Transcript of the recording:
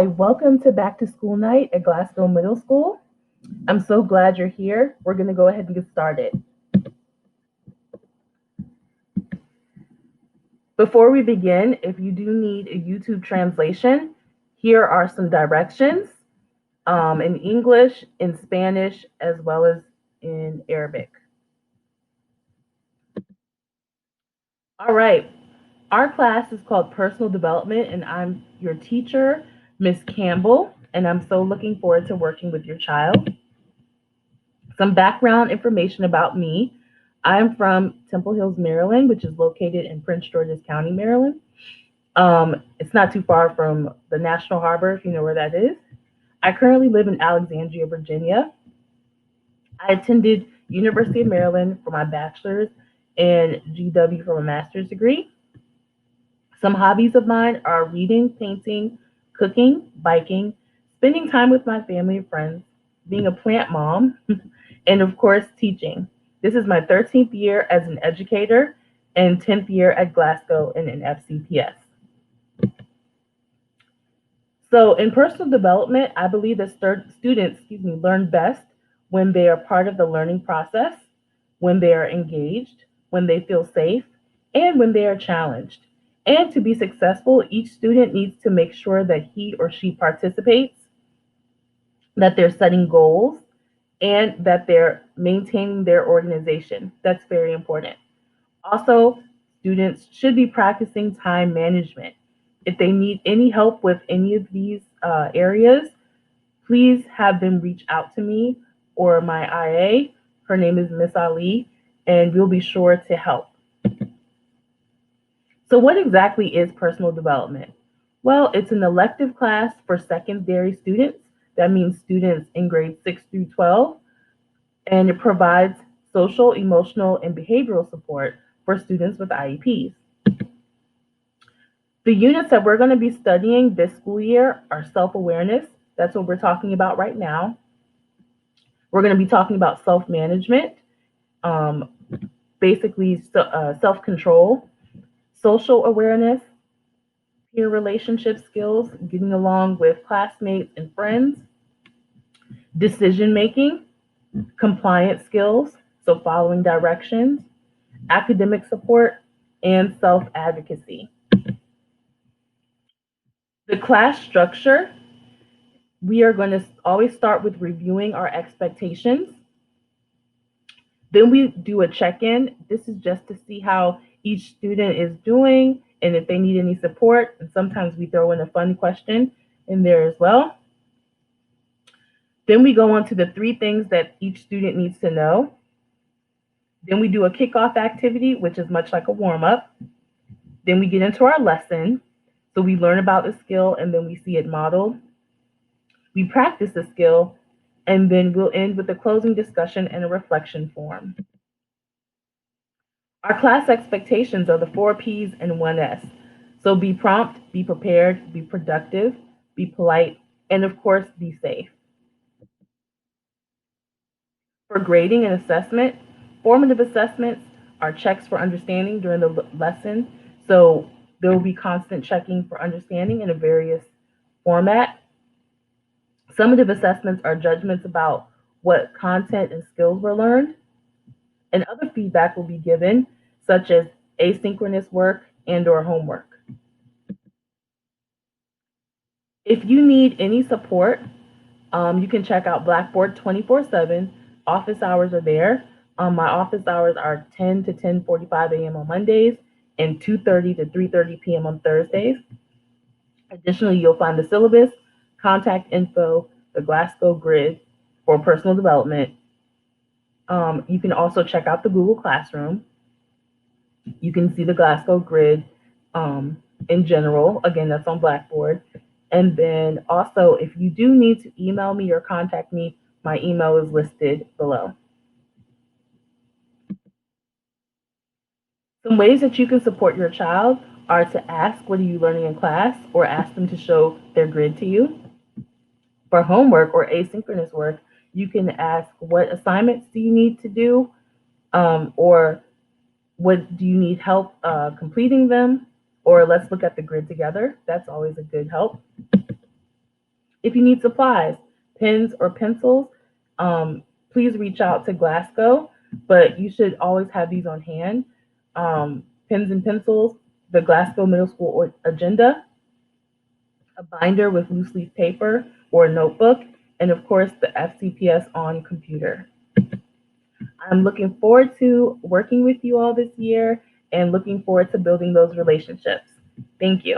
Hi, welcome to Back to School Night at Glasgow Middle School. I'm so glad you're here. We're going to go ahead and get started. Before we begin, if you do need a YouTube translation, here are some directions in English, in Spanish, as well as in Arabic. All right, our class is called Personal Development, and I'm your teacher, Miss Campbell, and I'm so looking forward to working with your child. Some background information about me. I'm from Temple Hills, Maryland, which is located in Prince George's County, Maryland. It's not too far from the National Harbor, if you know where that is. I currently live in Alexandria, Virginia. I attended University of Maryland for my bachelor's and GW for my master's degree. Some hobbies of mine are reading, painting, cooking, biking, spending time with my family and friends, being a plant mom, and of course, teaching. This is my 13th year as an educator and 10th year at Glasgow in an FCPS. So in personal development, I believe that students learn best when they are part of the learning process, when they are engaged, when they feel safe, and when they are challenged. And to be successful, each student needs to make sure that he or she participates, that they're setting goals, and that they're maintaining their organization. That's very important. Also, students should be practicing time management. If they need any help with any of these areas, please have them reach out to me or my IA. Her name is Miss Ali, and we'll be sure to help. So what exactly is personal development? Well, it's an elective class for secondary students. That means students in grades 6 through 12, and it provides social, emotional, and behavioral support for students with IEPs. The units that we're going to be studying this school year are self-awareness. That's what we're talking about right now. We're going to be talking about self-management, basically self-control, social awareness, peer relationship skills, getting along with classmates and friends, decision-making, compliance skills, so following directions, academic support, and self-advocacy. The class structure, we are going to always start with reviewing our expectations. Then we do a check-in. This is just to see how each student is doing and if they need any support. And sometimes we throw in a fun question in there as well. Then we go on to the 3 things that each student needs to know. Then we do a kickoff activity, which is much like a warm-up. Then we get into our lesson. So we learn about the skill and then we see it modeled. We practice the skill, and then we'll end with a closing discussion and a reflection form. Our class expectations are the 4 P's and 1 S. So be prompt, be prepared, be productive, be polite, and of course, be safe. For grading and assessment, formative assessments are checks for understanding during the lesson. So there will be constant checking for understanding in a various format. Summative assessments are judgments about what content and skills were learned. And other feedback will be given, such as asynchronous work and/or homework. If you need any support, you can check out Blackboard 24/7. Office hours are there. My office hours are 10 to 10:45 a.m. on Mondays and 2:30 to 3:30 p.m. on Thursdays. Additionally, you'll find the syllabus, contact info, the Glasgow grid for personal development. You can also check out the Google Classroom. You can see the Glasgow grid in general. Again, that's on Blackboard. And then also, if you do need to email me or contact me, my email is listed below. Some ways that you can support your child are to ask, what are you learning in class, or ask them to show their grid to you. For homework or asynchronous work, you can ask, what assignments do you need to do, or what do you need help completing them, or let's look at the grid together. That's always a good help. If you need supplies, pens or pencils, um, please reach out to Glasgow, but you should always have these on hand. Pens and pencils, the Glasgow Middle School agenda, a binder with loose leaf paper or a notebook, and of course the FCPS on computer. I'm looking forward to working with you all this year and looking forward to building those relationships. Thank you.